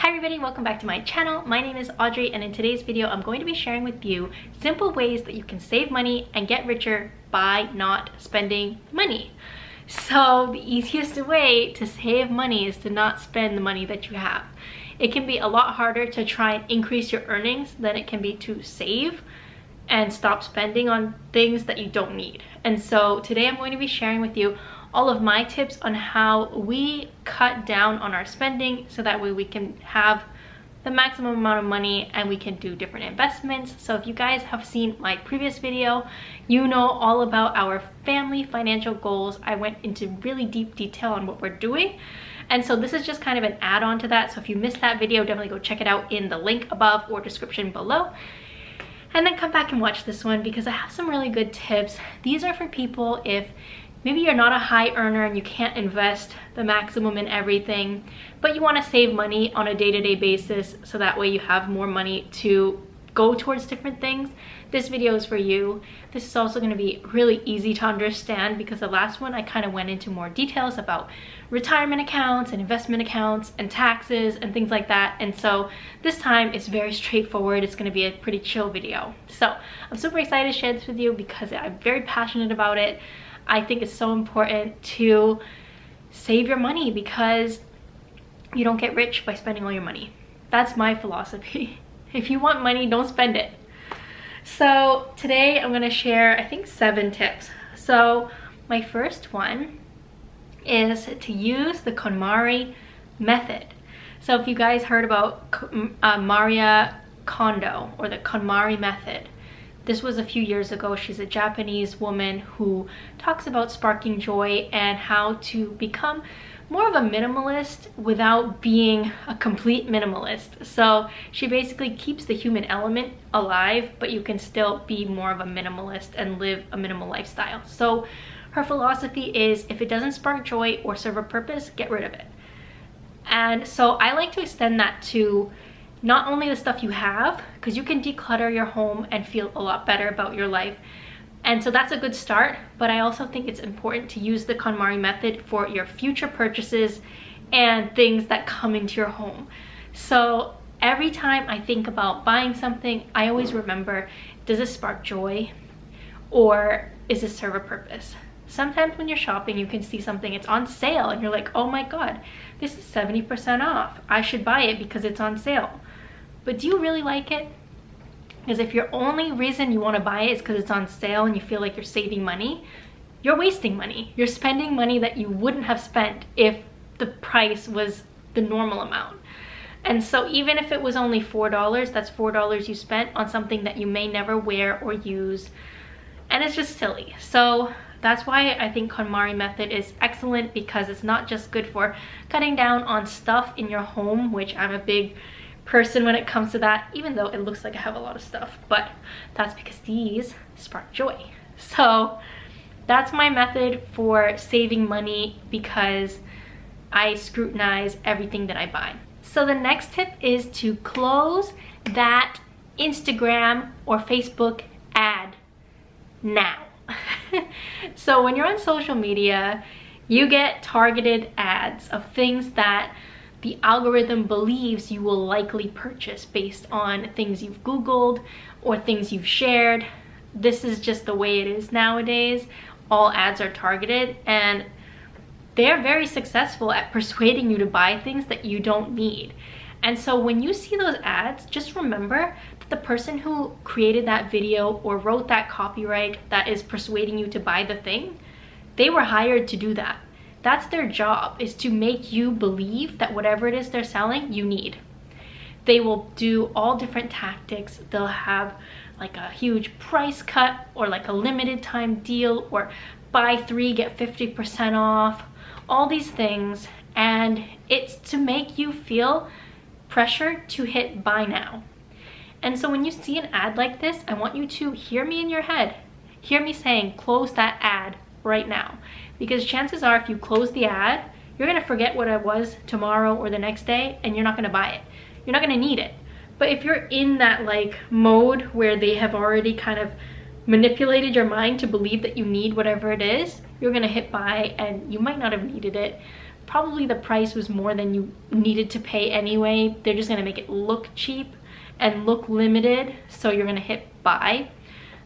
Hi everybody, welcome back to my channel. My name is Audrey, and in today's video I'm going to be sharing with you simple ways that you can save money and get richer by not spending money. So the easiest way to save money is to not spend the money that you have. It can be a lot harder to try and increase your earnings than it can be to save and stop spending on things that you don't need. And so today I'm going to be sharing with you all of my tips on how we cut down on our spending so that way we can have the maximum amount of money and we can do different investments. So if you guys have seen my previous video, you know all about our family financial goals. I went into really deep detail on what we're doing. And so this is just kind of an add-on to that. So if you missed that video, definitely go check it out in the link above or description below. And then come back and watch this one because I have some really good tips. These are for people if maybe you're not a high earner and you can't invest the maximum in everything, but you want to save money on a day-to-day basis so that way you have more money to go towards different things. This video is for you. This is also going to be really easy to understand because the last one I kind of went into more details about retirement accounts and investment accounts and taxes and things like that. And so this time it's very straightforward. It's going to be a pretty chill video. So I'm super excited to share this with you because I'm very passionate about it. I think it's so important to save your money because you don't get rich by spending all your money. That's my philosophy. If you want money, don't spend it. So today I'm going to share, I think, 7 tips. So my first one is to use the Konmari Method. So if you guys heard about Maria Kondo or the Konmari Method, this was a few years ago. She's a Japanese woman who talks about sparking joy and how to become more of a minimalist without being a complete minimalist. So she basically keeps the human element alive, but you can still be more of a minimalist and live a minimal lifestyle. So her philosophy is if it doesn't spark joy or serve a purpose, get rid of it. And so I like to extend that to not only the stuff you have, because you can declutter your home and feel a lot better about your life. And so that's a good start, but I also think it's important to use the KonMari method for your future purchases and things that come into your home. So every time I think about buying something, I always remember, does this spark joy or is this serve a purpose? Sometimes when you're shopping, you can see something, it's on sale and you're like, oh my God, this is 70% off. I should buy it because it's on sale. But do you really like it? Because if your only reason you want to buy it is because it's on sale and you feel like you're saving money, you're wasting money. You're spending money that you wouldn't have spent if the price was the normal amount. And so even if it was only $4, that's $4 you spent on something that you may never wear or use. And it's just silly. So that's why I think KonMari method is excellent, because it's not just good for cutting down on stuff in your home, which I'm a big person when it comes to that, even though it looks like I have a lot of stuff, but that's because these spark joy. So that's my method for saving money because I scrutinize everything that I buy. So the next tip is to close that Instagram or Facebook ad now. So when you're on social media, you get targeted ads of things that the algorithm believes you will likely purchase based on things you've Googled or things you've shared. This is just the way it is nowadays. All ads are targeted and they're very successful at persuading you to buy things that you don't need. And so when you see those ads, just remember that the person who created that video or wrote that copyright that is persuading you to buy the thing, they were hired to do that. That's their job, is to make you believe that whatever it is they're selling, you need. They will do all different tactics. They'll have like a huge price cut or like a limited time deal or buy 3 get 50% off, all these things. And it's to make you feel pressure to hit buy now. And so when you see an ad like this, I want you to hear me in your head. Hear me saying, close that ad right now. Because chances are if you close the ad, you're gonna forget what it was tomorrow or the next day and you're not gonna buy it. You're not gonna need it. But if you're in that like mode where they have already kind of manipulated your mind to believe that you need whatever it is, you're gonna hit buy and you might not have needed it, probably the price was more than you needed to pay anyway. They're just gonna make it look cheap and look limited, so you're gonna hit buy.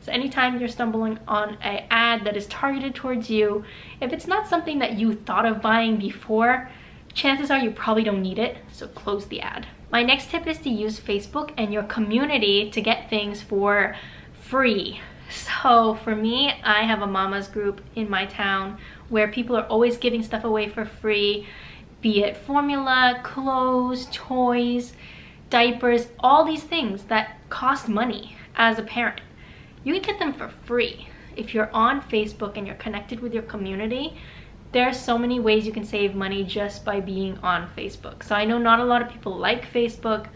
So anytime you're stumbling on an ad that is targeted towards you, if it's not something that you thought of buying before, chances are you probably don't need it, so close the ad. My next tip is to use Facebook and your community to get things for free. So for me, I have a mama's group in my town where people are always giving stuff away for free, be it formula, clothes, toys, diapers, all these things that cost money as a parent. You can get them for free. If you're on Facebook and you're connected with your community, there are so many ways you can save money just by being on Facebook. So I know not a lot of people like Facebook.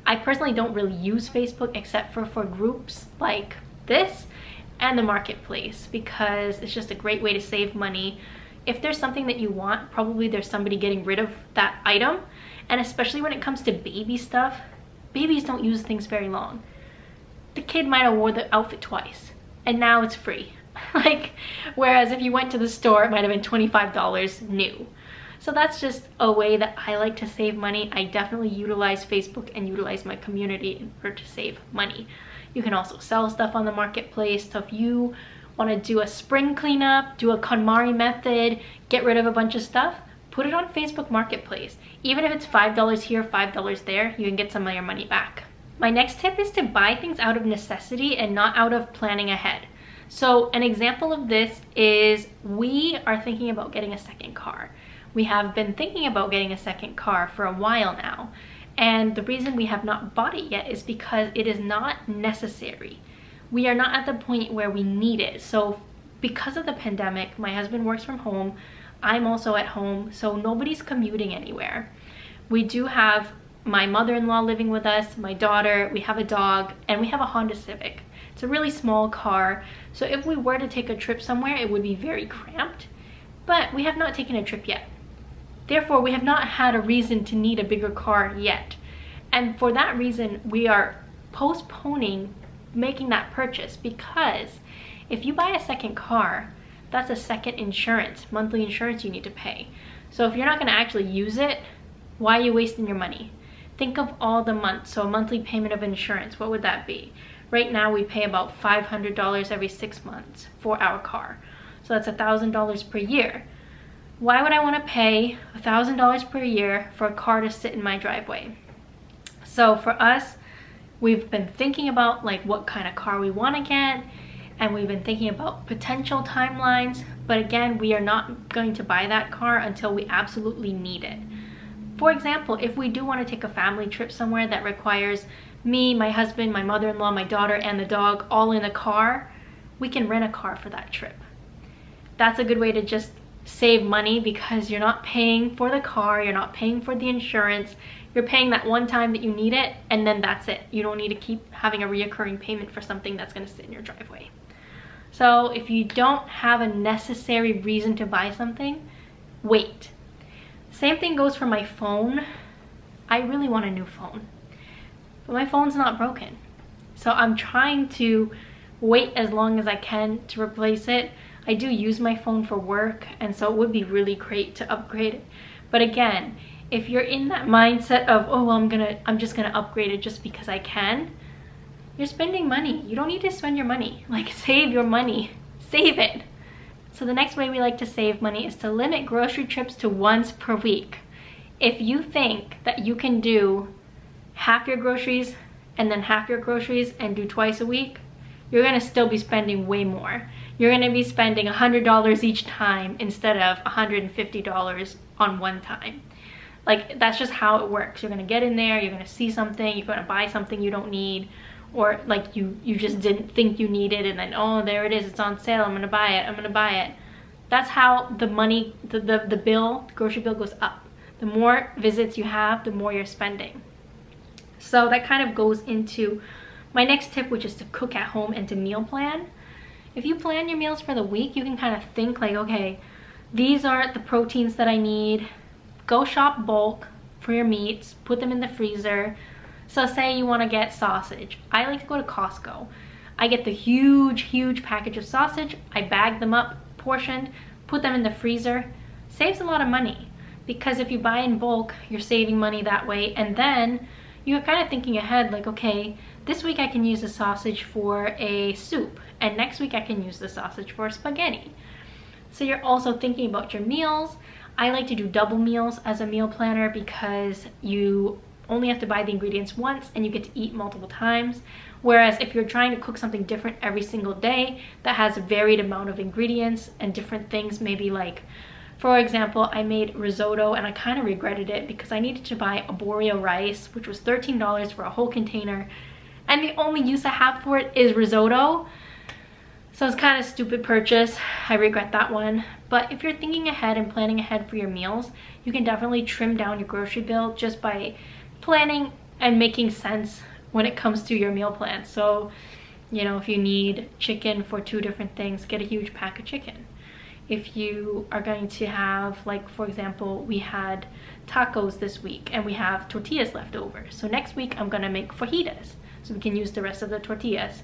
I personally don't really use Facebook except for groups like this and the marketplace, because it's just a great way to save money. If there's something that you want, probably there's somebody getting rid of that item. And especially when it comes to baby stuff, babies don't use things very long. The kid might have worn the outfit twice and now it's free. Like, whereas if you went to the store, it might have been $25 new. So that's just a way that I like to save money. I definitely utilize Facebook and utilize my community in order to save money. You can also sell stuff on the marketplace. So if you want to do a spring cleanup, do a Konmari method, get rid of a bunch of stuff, put it on Facebook Marketplace. Even if it's $5 here, $5 there, you can get some of your money back. My next tip is to buy things out of necessity and not out of planning ahead. So an example of this is we are thinking about getting a second car. We have been thinking about getting a second car for a while now. And the reason we have not bought it yet is because it is not necessary. We are not at the point where we need it. So because of the pandemic, my husband works from home. I'm also at home, so nobody's commuting anywhere. We do have my mother-in-law living with us, my daughter, we have a dog, and we have a Honda Civic. It's a really small car, so if we were to take a trip somewhere, it would be very cramped, but we have not taken a trip yet. Therefore, we have not had a reason to need a bigger car yet. And for that reason, we are postponing making that purchase, because if you buy a second car, that's a second insurance, monthly insurance you need to pay. So if you're not gonna actually use it, why are you wasting your money? Think of all the months. So a monthly payment of insurance, what would that be? Right now we pay about $500 every 6 months for our car. So that's $1,000 per year. Why would I want to pay $1,000 per year for a car to sit in my driveway? So for us, we've been thinking about like what kind of car we want to get, and we've been thinking about potential timelines, but again, we are not going to buy that car until we absolutely need it. For example, if we do want to take a family trip somewhere that requires me, my husband, my mother-in-law, my daughter, and the dog all in a car, we can rent a car for that trip. That's a good way to just save money, because you're not paying for the car, you're not paying for the insurance, you're paying that one time that you need it, and then that's it. You don't need to keep having a reoccurring payment for something that's going to sit in your driveway. So if you don't have a necessary reason to buy something, wait. Same thing goes for my phone. I really want a new phone, but my phone's not broken. So I'm trying to wait as long as I can to replace it. I do use my phone for work, and so it would be really great to upgrade it. But again, if you're in that mindset of, oh, well, I'm just gonna upgrade it just because I can, you're spending money. You don't need to spend your money. Like, save your money, save it. So the next way we like to save money is to limit grocery trips to once per week. If you think that you can do half your groceries and then half your groceries and do twice a week, you're gonna still be spending way more. You're gonna be spending $100 each time instead of $150 on one time. Like, that's just how it works. You're gonna get in there, you're gonna see something, you're gonna buy something you don't need, or like you just didn't think you needed, and then, oh, there it is, it's on sale, I'm gonna buy it. That's how the money, the bill, the grocery bill goes up. The more visits you have, the more you're spending. So that kind of goes into my next tip, which is to cook at home and to meal plan. If you plan your meals for the week, you can kind of think like, okay, these are the proteins that I need. Go shop bulk for your meats, put them in the freezer. So say you want to get sausage. I like to go to Costco. I get the huge package of sausage. I bag them up, portioned, put them in the freezer. Saves a lot of money. because if you buy in bulk, you're saving money that way, and then you're kind of thinking ahead, like, okay, this week I can use the sausage for a soup, and next week I can use the sausage for spaghetti. So you're also thinking about your meals. I like to do double meals as a meal planner because you only have to buy the ingredients once and you get to eat multiple times. Whereas if you're trying to cook something different every single day that has a varied amount of ingredients and different things, maybe like, for example, I made risotto and I kind of regretted it because I needed to buy arborio rice, which was $13 for a whole container, and the only use I have for it is risotto. So it's kind of a stupid purchase. I regret that one. But if you're thinking ahead and planning ahead for your meals, you can definitely trim down your grocery bill just by planning and making sense when it comes to your meal plan. So, you know, if you need chicken for 2 different things, get a huge pack of chicken. If you are going to have, like, for example, we had tacos this week and we have tortillas left over. So next week I'm gonna make fajitas so we can use the rest of the tortillas.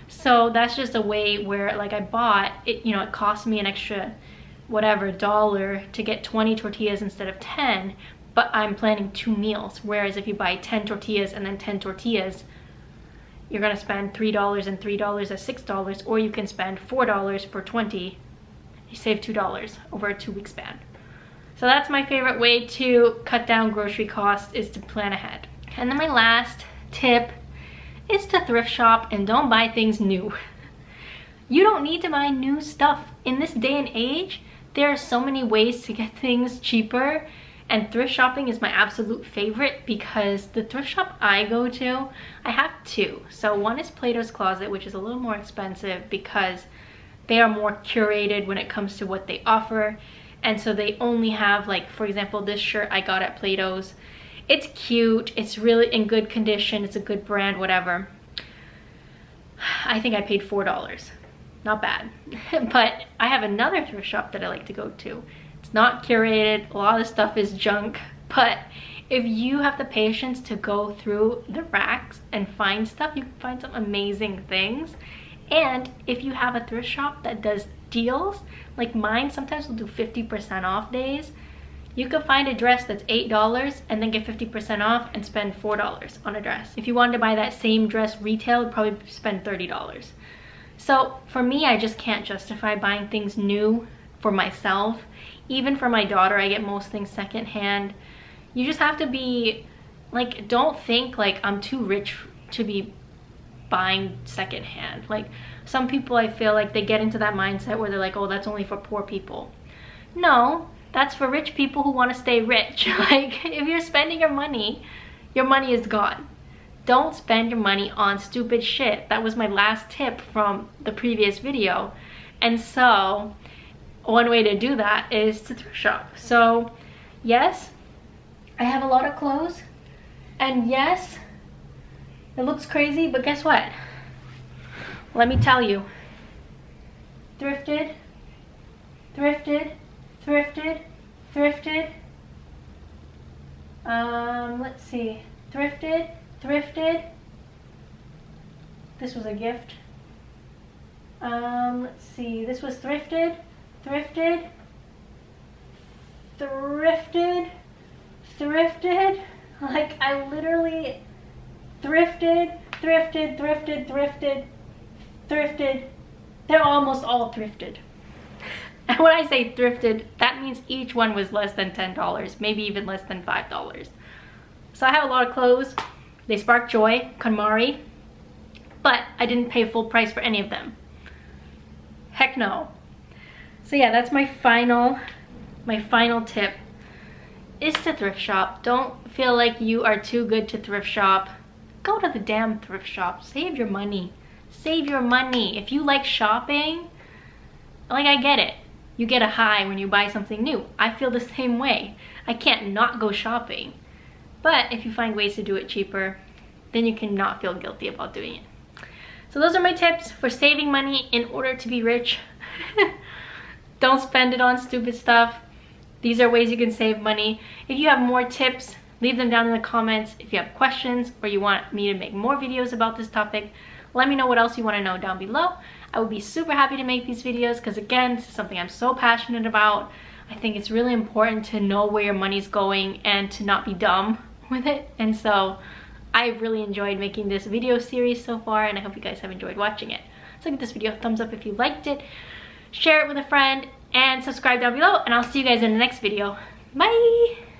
So that's just a way where, like, I bought it, you know, it cost me an extra whatever dollar to get 20 tortillas instead of 10, but I'm planning 2 meals. Whereas if you buy 10 tortillas and then 10 tortillas, you're gonna spend $3 and $3 as $6, or you can spend $4 for 20. You save $2 over a 2-week span. So that's my favorite way to cut down grocery costs, is to plan ahead. And then my last tip is to thrift shop and don't buy things new. You don't need to buy new stuff. In this day and age, there are so many ways to get things cheaper, and thrift shopping is my absolute favorite because the thrift shop I go to, I have 2. So one is Plato's Closet, which is a little more expensive because they are more curated when it comes to what they offer. And so they only have, like, for example, this shirt I got at Plato's. It's cute, it's really in good condition, it's a good brand, whatever. I think I paid $4. Not bad. But I have another thrift shop that I like to go to. It's not curated, a lot of stuff is junk, but if you have the patience to go through the racks and find stuff, you can find some amazing things. And if you have a thrift shop that does deals, like mine sometimes will do 50% off days, you could find a dress that's $8 and then get 50% off and spend $4 on a dress. If you wanted to buy that same dress retail, you'd probably spend $30. So for me, I just can't justify buying things new for myself. Even for my daughter, I get most things secondhand. You just have to be, like, don't think like I'm too rich to be buying secondhand. Like, some people, I feel like they get into that mindset where they're like, oh, that's only for poor people. No, that's for rich people who want to stay rich. Like, if you're spending your money is gone. Don't spend your money on stupid shit. That was my last tip from the previous video. And so one way to do that is to thrift shop. So yes, I have a lot of clothes, and yes, it looks crazy, but guess what? Let me tell you. Thrifted, thrifted, thrifted, thrifted. Let's see. Thrifted, thrifted. This was a gift. Let's see. This was thrifted, thrifted, thrifted, thrifted. Like, I literally thrifted, thrifted, thrifted, thrifted, thrifted. They're almost all thrifted. And when I say thrifted, that means each one was less than $10, maybe even less than $5. So I have a lot of clothes. They spark joy, Konmari, but I didn't pay full price for any of them. Heck no. So yeah, that's my final tip, is to thrift shop. Don't feel like you are too good to thrift shop. Go to the damn thrift shop. Save your money. Save your money. If you like shopping, like, I get it. You get a high when you buy something new. I feel the same way. I can't not go shopping. But if you find ways to do it cheaper, then you can not feel guilty about doing it. So those are my tips for saving money in order to be rich. Don't spend it on stupid stuff. These are ways you can save money. If you have more tips, leave them down in the comments. If you have questions or you want me to make more videos about this topic, let me know what else you want to know down below. I would be super happy to make these videos because, again, this is something I'm so passionate about. I think it's really important to know where your money's going and to not be dumb with it. And so I've really enjoyed making this video series so far, and I hope you guys have enjoyed watching it. So give this video a thumbs up if you liked it, share it with a friend, and subscribe down below, and I'll see you guys in the next video. Bye!